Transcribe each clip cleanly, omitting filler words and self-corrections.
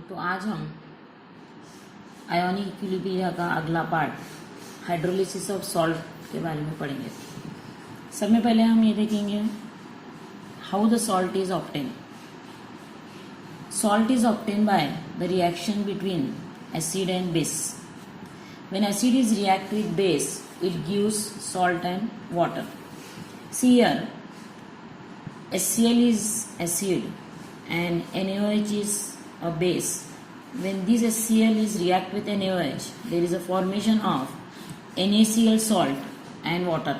तो आज हम आयोनिक इक्विलिब्रियम का अगला पार्ट हाइड्रोलिसिस ऑफ सॉल्ट के बारे में पढ़ेंगे। सब में पहले हम ये देखेंगे how the salt is obtain. Salt is obtained by the reaction between acid and base. When acid is react with base, it gives salt and water. See here, HCl is acid and NaOH is a base. When this HCl is react with NaOH, there is a formation of NaCl salt and water.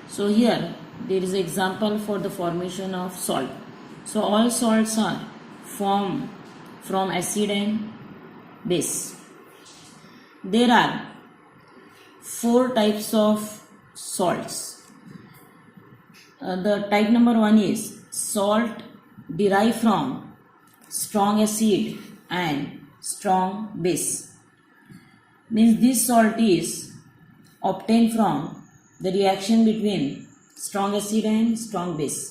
So here there is an example for the formation of salt. So all salts are formed from acid and base. There are 4 types of salts. The type number 1 is salt derived from strong acid and strong base. Means this salt is obtained from the reaction between strong acid and strong base.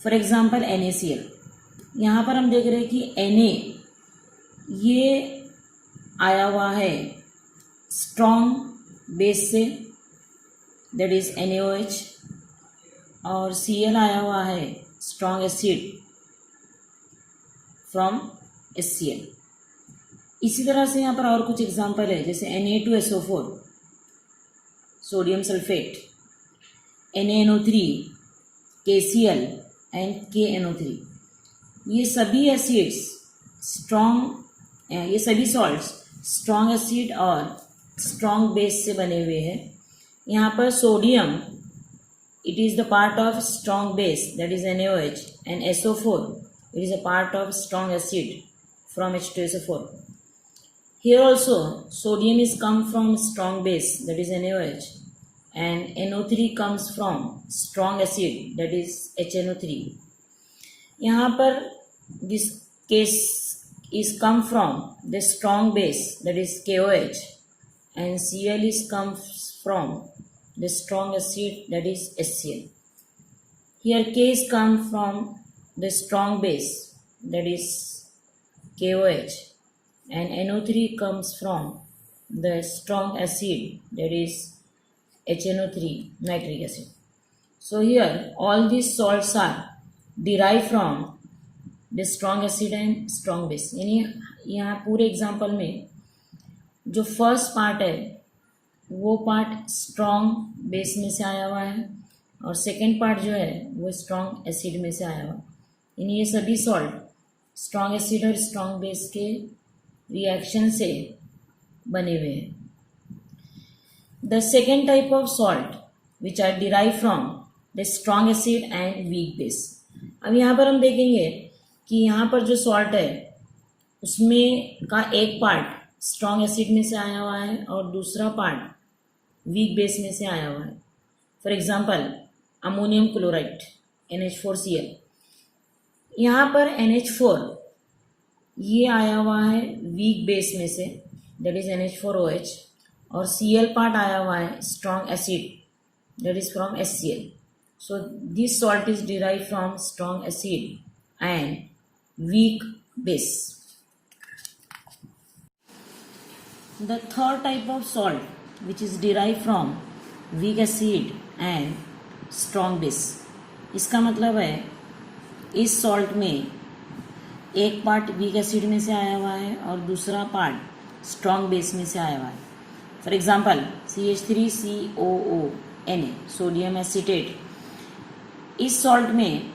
For example, NaCl. यहाँ पर हम देख रहे हैं कि Na ये आया हुआ है स्ट्रॉन्ग बेस से, दैट इज NaOH, और Cl आया हुआ है स्ट्रॉन्ग एसिड फ्रॉम HCl. इसी तरह से यहाँ पर और कुछ एग्जांपल है, जैसे Na2SO4 sodium sulphate, NaNO3 KCl and KNO3. ये सभी एसिड्स ये सभी सॉल्ट्स स्ट्रॉन्ग एसिड और स्ट्रॉन्ग बेस से बने हुए हैं. यहाँ पर sodium it is the part of strong base, that is NaOH, and SO4 it is a part of strong acid from H2SO4. Here also sodium is come from strong base, that is NaOH, and NO3 comes from strong acid, that is HNO3. यहाँ पर this case is come from the strong base, that is KOH, and Cl is comes from the strong acid, that is HCl. Here K is come from the strong base, that is KOH, and NO3 comes from the strong acid, that is HNO3 nitric acid. So here all these salts are derived from the strong acid and strong base. यानी यहाँ पूरे example में जो first part है वो part strong base में से आया हुआ है और सेकेंड पार्ट जो है वो स्ट्रॉन्ग एसिड में से आया हुआ है. यानी ये सभी सॉल्ट स्ट्रॉन्ग एसिड और स्ट्रॉन्ग बेस के रिएक्शन से बने हुए हैं. The second type of salt which are derive from the strong acid and weak base. अब यहाँ पर हम देखेंगे कि यहाँ पर जो सॉल्ट है उसमें का एक पार्ट स्ट्रॉन्ग एसिड में से आया हुआ है और दूसरा पार्ट वीक बेस में से आया हुआ है. For example ammonium chloride NH4Cl. यहाँ पर NH4 ये आया हुआ है वीक बेस में से, दैट इज NH4OH, और Cl पार्ट आया हुआ है strong acid, that is from HCl. So this salt is derived from strong acid and weak base. The third type of salt which is derived from weak acid and strong base. इसका मतलब है इस salt में एक part weak acid में से आया हुआ है और दूसरा पार्ट स्ट्रॉन्ग बेस में से आया हुआ है. For example CH3COO Na sodium acetate. इस सॉल्ट में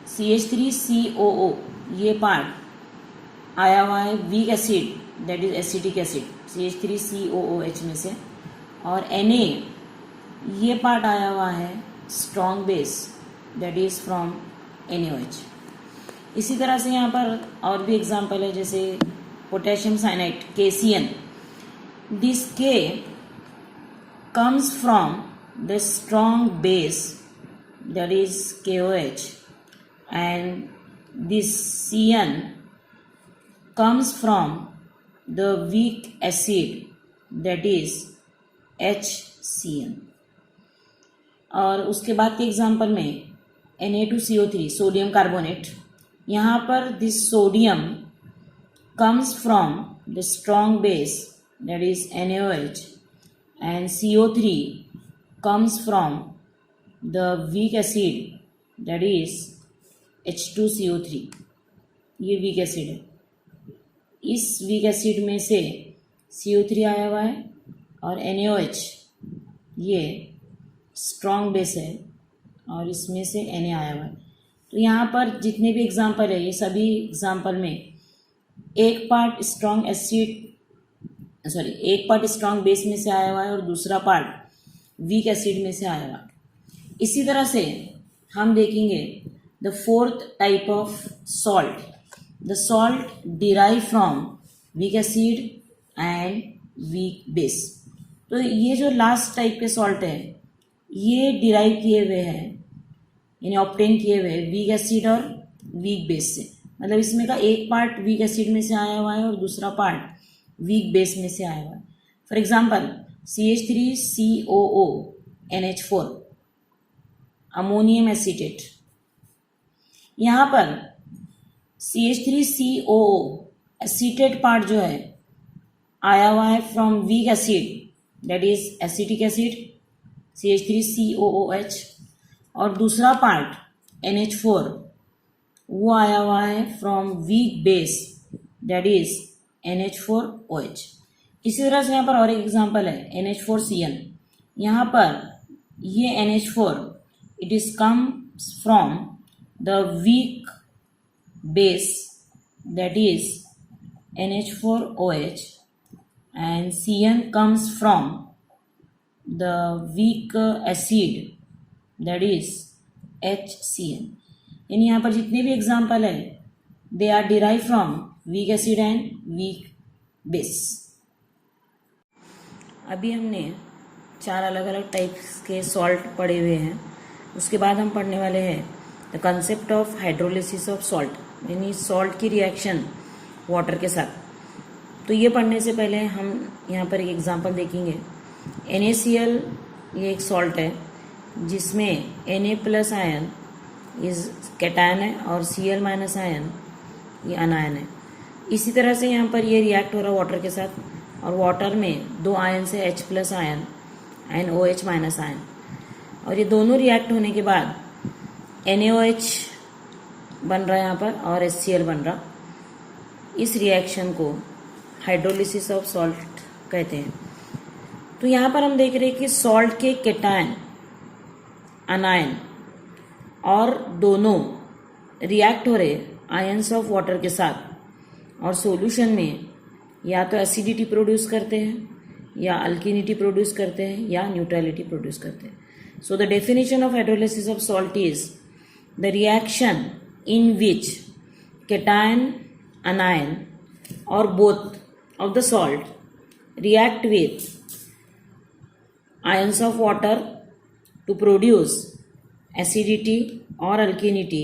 CH3COO ये पार्ट आया हुआ है weak acid, that is acetic acid CH3COOH में से, और Na ये पार्ट आया हुआ है strong base, that is from NaOH. इसी तरह से यहाँ पर और भी एग्जांपल है, जैसे potassium cyanide KCN. This K comes from the strong base, that is KOH, and this Cn comes from the weak acid, that is HCN. और उसके बाद के एग्जांपल में Na2CO3 सोडियम कार्बोनेट. यहाँ पर this sodium comes from the strong base, that is NaOH, and CO3 comes from the weak acid, that is H2CO3. ये weak acid है. इस वीक एसिड में से CO3 आया हुआ है और NaOH ये स्ट्रॉन्ग बेस है और इसमें से Na आया हुआ है. तो यहाँ पर जितने भी एग्जाम्पल है, ये सभी एग्जाम्पल में एक पार्ट स्ट्रॉन्ग बेस में से आया हुआ है और दूसरा पार्ट वीक एसिड में से आया हुआ है. इसी तरह से हम देखेंगे the fourth type of salt. The salt derive from weak acid and weak base. तो ये जो लास्ट टाइप के सॉल्ट है ये डिराइव किए हुए हैं, यानी ऑब्टेन किए हुए वीक एसिड और वीक बेस से. मतलब इसमें का एक पार्ट वीक एसिड में से आया हुआ है और दूसरा पार्ट वीक बेस में से आया हुआ है. For example CH3COO NH4 ammonium acetate. यहाँ पर CH3COO एसीटेट पार्ट जो है आया हुआ है from weak acid, that is acetic acid CH3COOH, और दूसरा पार्ट NH4 वो आया हुआ है from weak base, that is NH4OH. इसी तरह से यहाँ पर और एक एग्जांपल है NH4Cl. यहाँ पर ये NH4 it is comes from the weak base, that is NH4OH, and Cn comes from the weak acid, that is HCl. यानी यहाँ पर जितने भी एग्जाम्पल है they are derive from weak acid and weak base. अभी हमने 4 अलग अलग टाइप्स के सॉल्ट पढ़े हुए हैं. उसके बाद हम पढ़ने वाले हैं the concept of hydrolysis of salt, यानी सॉल्ट की रिएक्शन वाटर के साथ. तो ये पढ़ने से पहले हम यहाँ पर एक एग्जांपल देखेंगे. NaCl ये एक सॉल्ट है जिसमें Na+ आयन इज कैटायन है और Cl- आयन ये अनायन है. इसी तरह से यहाँ पर ये रिएक्ट हो रहा है वाटर के साथ और वाटर में 2 आयन से H+ ion and OH- ion, और ये दोनों रिएक्ट होने के बाद NaOH बन रहा है यहाँ पर और HCl बन रहा. इस रिएक्शन को हाइड्रोलिसिस ऑफ सॉल्ट कहते हैं. तो यहाँ पर हम देख रहे हैं कि सॉल्ट के कैटायन अनायन और दोनों रिएक्ट हो रहे आयंस ऑफ वाटर के साथ और सॉल्यूशन में या तो एसिडिटी प्रोड्यूस करते हैं या अल्किनिटी प्रोड्यूस करते हैं या न्यूट्रलिटी प्रोड्यूस करते हैं. So the definition of hydrolysis of salt is the reaction in which cation anion or both of the salt react with ions of water to produce acidity or alkalinity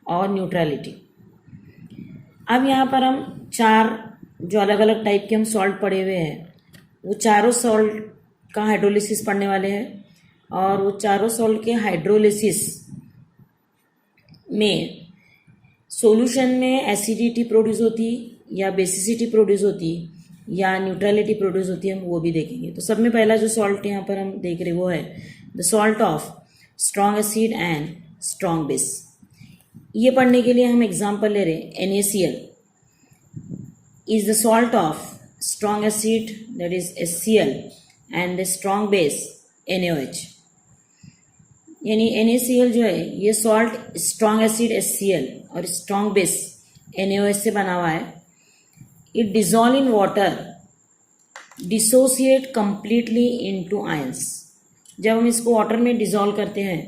और neutrality. अब यहाँ पर हम 4 जो अलग अलग टाइप के हम सॉल्ट पढ़े हुए हैं वो चारों सॉल्ट का हाइड्रोलिसिस पढ़ने वाले हैं और वो चारों सॉल्ट के हाइड्रोलिसिस में सॉल्यूशन में एसिडिटी प्रोड्यूस होती या बेसिसिटी प्रोड्यूस होती या न्यूट्रलिटी प्रोड्यूस होती है, हम वो भी देखेंगे. तो सब में पहला जो सॉल्ट यहाँ पर हम देख रहे वो है the salt of strong acid and strong base. ये पढ़ने के लिए हम एग्जाम्पल ले रहे NaCl is the salt of strong acid that is HCl and the strong base NaOH. यानी NaCl जो है ये सॉल्ट स्ट्रॉन्ग एसिड HCl और स्ट्रॉन्ग बेस NaOH से बना हुआ है. It dissolve in water dissociate completely into ions. जब हम इसको वाटर में डिजॉल्व करते हैं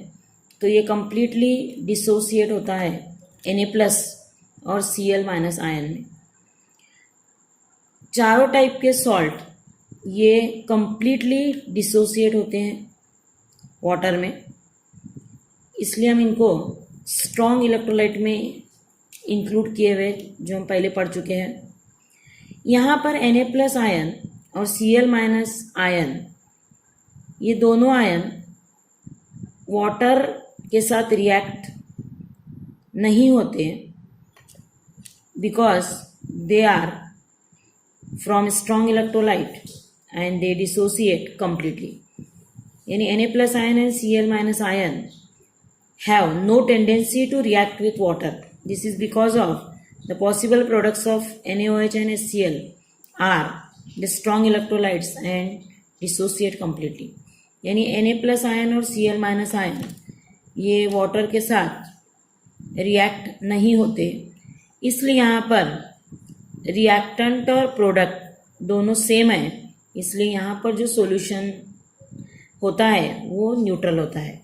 तो ये कंप्लीटली डिसोसिएट होता है Na+ और Cl- आयन में. चारों टाइप के सॉल्ट ये कंप्लीटली डिसोसिएट होते हैं वाटर में, इसलिए हम इनको स्ट्रॉन्ग इलेक्ट्रोलाइट में इंक्लूड किए हुए जो हम पहले पढ़ चुके हैं. यहाँ पर Na+ आयन और Cl- आयन ये दोनों आयन वाटर के साथ रिएक्ट नहीं होते because they are from strong electrolyte and they dissociate completely. यानी Na plus ion and Cl minus ion have no tendency to react with water. This is because of the possible products of NaOH and HCl are the strong electrolytes and dissociate completely. यानी Na plus ion और Cl minus ion ये water के साथ react नहीं होते, इसलिए यहाँ पर रिएक्टेंट और प्रोडक्ट दोनों सेम है, इसलिए यहाँ पर जो सॉल्यूशन होता है वो न्यूट्रल होता है।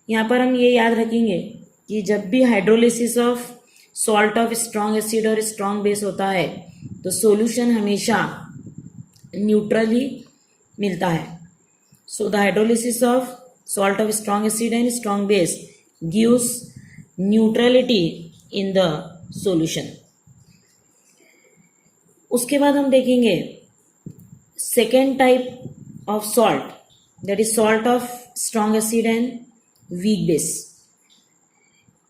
यहाँ पर हम ये याद रखेंगे कि जब भी hydrolysis of salt of strong acid और स्ट्रॉन्ग बेस होता है तो सॉल्यूशन हमेशा न्यूट्रली मिलता है। So the hydrolysis of salt of strong acid and strong base gives neutrality in the solution. उसके बाद हम देखेंगे second type of salt, that is salt of strong acid and weak base.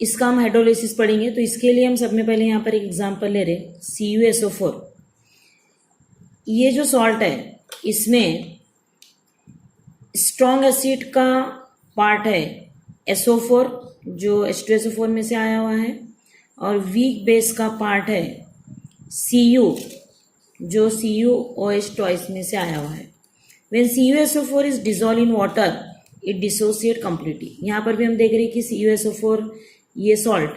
इसका हम hydrolysis पढ़ेंगे, तो इसके लिए हम सब में पहले यहाँ पर एक एग्जांपल ले रहे CuSO4। ये जो सॉल्ट है इसमें स्ट्रॉन्ग एसिड का पार्ट है SO4 जो H2SO4 में से आया हुआ है, और वीक बेस का पार्ट है Cu जो CuOH ट्वाइस में से आया हुआ है। When CuSO4 is dissolved in water, it dissociate completely. यहाँ पर भी हम देख रहे हैं कि CuSO4 ये सॉल्ट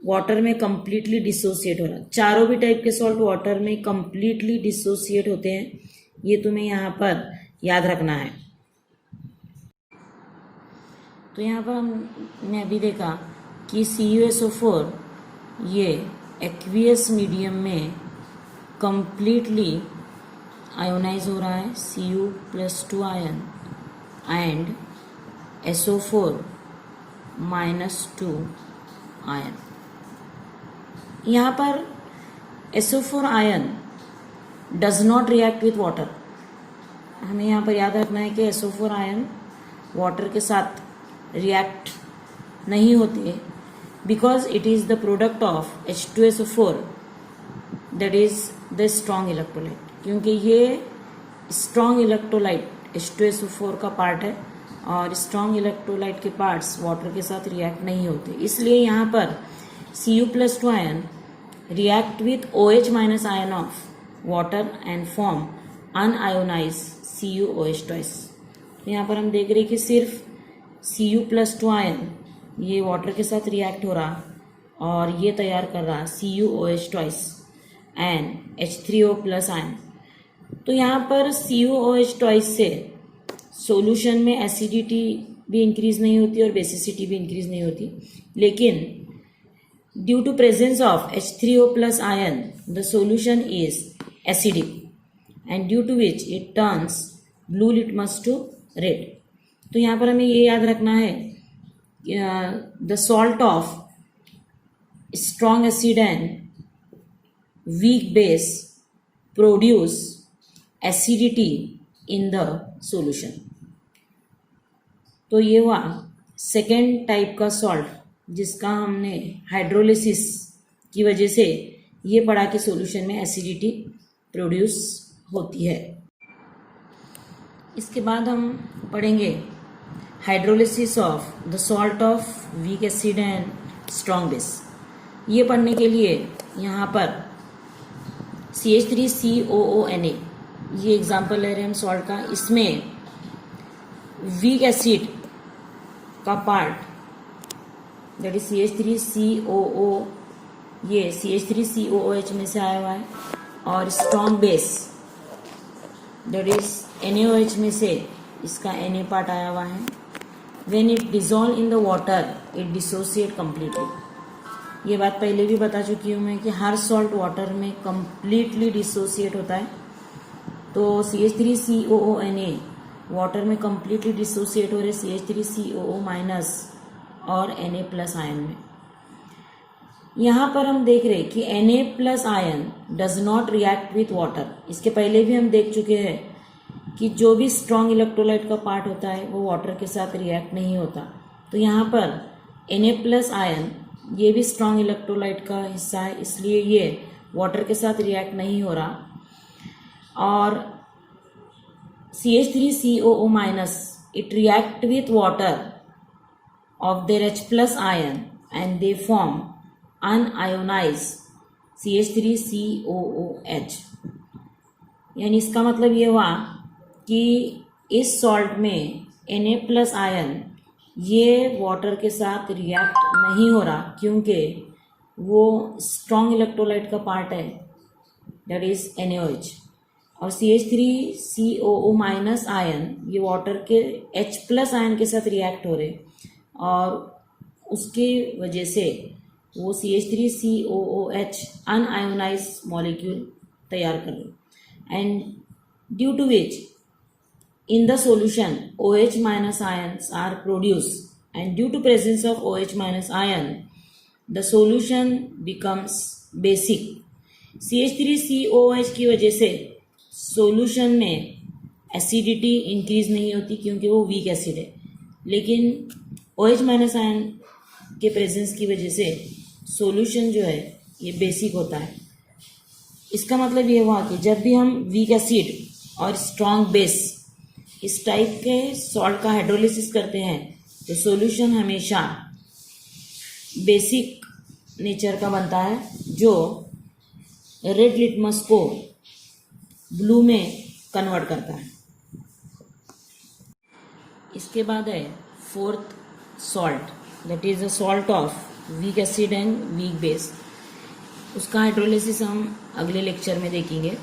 वाटर में कंप्लीटली डिसोसिएट हो रहा है। चारों भी टाइप के सॉल्ट वाटर में कंप्लीटली डिसोसिएट होते हैं, ये तुम्हें यहाँ पर याद रखना है। तो यहाँ पर हमने अभी देखा कि CuSO4 ये एक्वियस मीडियम में कंप्लीटली आयोनाइज हो रहा है, Cu+2 ion and SO4 -2 ion. यहाँ पर SO4 ion does not react with water. हमें यहाँ पर याद रखना है कि SO4 आयन वाटर के साथ रिएक्ट नहीं होते, because it is the product of H2SO4 that is the strong electrolyte. क्योंकि ये स्ट्रॉन्ग इलेक्ट्रोलाइट H2SO4 का पार्ट है और स्ट्रॉन्ग इलेक्ट्रोलाइट के पार्ट्स वाटर के साथ रिएक्ट नहीं होते, इसलिए यहाँ पर Cu+2 ion react with OH minus ion of water and form un-ionised CuOH twice. यहाँ पर हम देख रहे हैं कि सिर्फ Cu+2 आयन ये वाटर के साथ रिएक्ट हो रहा और ये तैयार कर रहा CuOH twice and H3O+ ion. तो यहाँ पर CuOH ट्वाइस से सॉल्यूशन में एसिडिटी भी इंक्रीज नहीं होती और बेसिसिटी भी इंक्रीज नहीं होती, लेकिन due to presence of H3O+ ion the solution is acidic and due to which it turns blue litmus to red. तो यहाँ पर हमें ये याद रखना है the salt of strong acid and weak base produce acidity in the solution. तो ये हुआ सेकेंड टाइप का सॉल्ट जिसका हमने हाइड्रोलिसिस की वजह से ये पढ़ा कि सॉल्यूशन में एसिडिटी प्रोड्यूस होती है। इसके बाद हम पढ़ेंगे hydrolysis of the salt of week acid and strong base. ये पढ़ने के लिए यहाँ पर CH3COONA ये एग्जाम्पल ले रहे हैं हम सॉल्ट का। इसमें वीक एसिड का पार्ट दैट इज CH3COO ये CH3COOH में से आया हुआ है, और strong base that is NaOH में से इसका Na पार्ट आया हुआ है। When it dissolve in the water, it dissociate completely। ये बात पहले भी बता चुकी हूँ मैं कि हर सॉल्ट वाटर में completely dissociate होता है। तो CH3COONA वाटर में completely dissociate हो रहे CH3COO- और Na+ आयन में। यहाँ पर हम देख रहे कि Na+ ion does not react with water. इसके पहले भी हम देख चुके हैं कि जो भी स्ट्रॉन्ग इलेक्ट्रोलाइट का पार्ट होता है वो वाटर के साथ रिएक्ट नहीं होता। तो यहाँ पर Na+ आयन ये भी स्ट्रॉन्ग इलेक्ट्रोलाइट का हिस्सा है, इसलिए ये वाटर के साथ रिएक्ट नहीं हो रहा। और CH3COO minus it react with water of their H plus ion and they form unionized CH3COOH। यानी इसका मतलब ये हुआ कि इस सॉल्ट में Na प्लस आयन ये वाटर के साथ रिएक्ट नहीं हो रहा क्योंकि वो स्ट्रॉन्ग इलेक्ट्रोलाइट का पार्ट है, दैट इज NaOH। और CH3COO माइनस आयन ये वाटर के H प्लस आयन के साथ रिएक्ट हो रहे और उसके वजह से वो CH3COOH अनआयोनाइज मॉलिक्यूल तैयार कर रहे and due to which in the solution OH minus ions are produce and due to presence of OH minus ion the solution becomes basic. CH3COOH की वजह से सॉल्यूशन में एसिडिटी इंक्रीज नहीं होती क्योंकि वो वीक एसिड है, लेकिन OH माइनस आयन के प्रेजेंस की वजह से सॉल्यूशन जो है ये बेसिक होता है। इसका मतलब ये हुआ कि जब भी हम वीक एसिड और स्ट्रॉन्ग बेस इस टाइप के सॉल्ट का हाइड्रोलिसिस करते हैं तो सॉल्यूशन हमेशा बेसिक नेचर का बनता है जो रेड लिटमस को ब्लू में कन्वर्ट करता है। इसके बाद है fourth salt, that is a salt of week acid and weak base. उसका हाइड्रोलिसिस हम अगले लेक्चर में देखेंगे।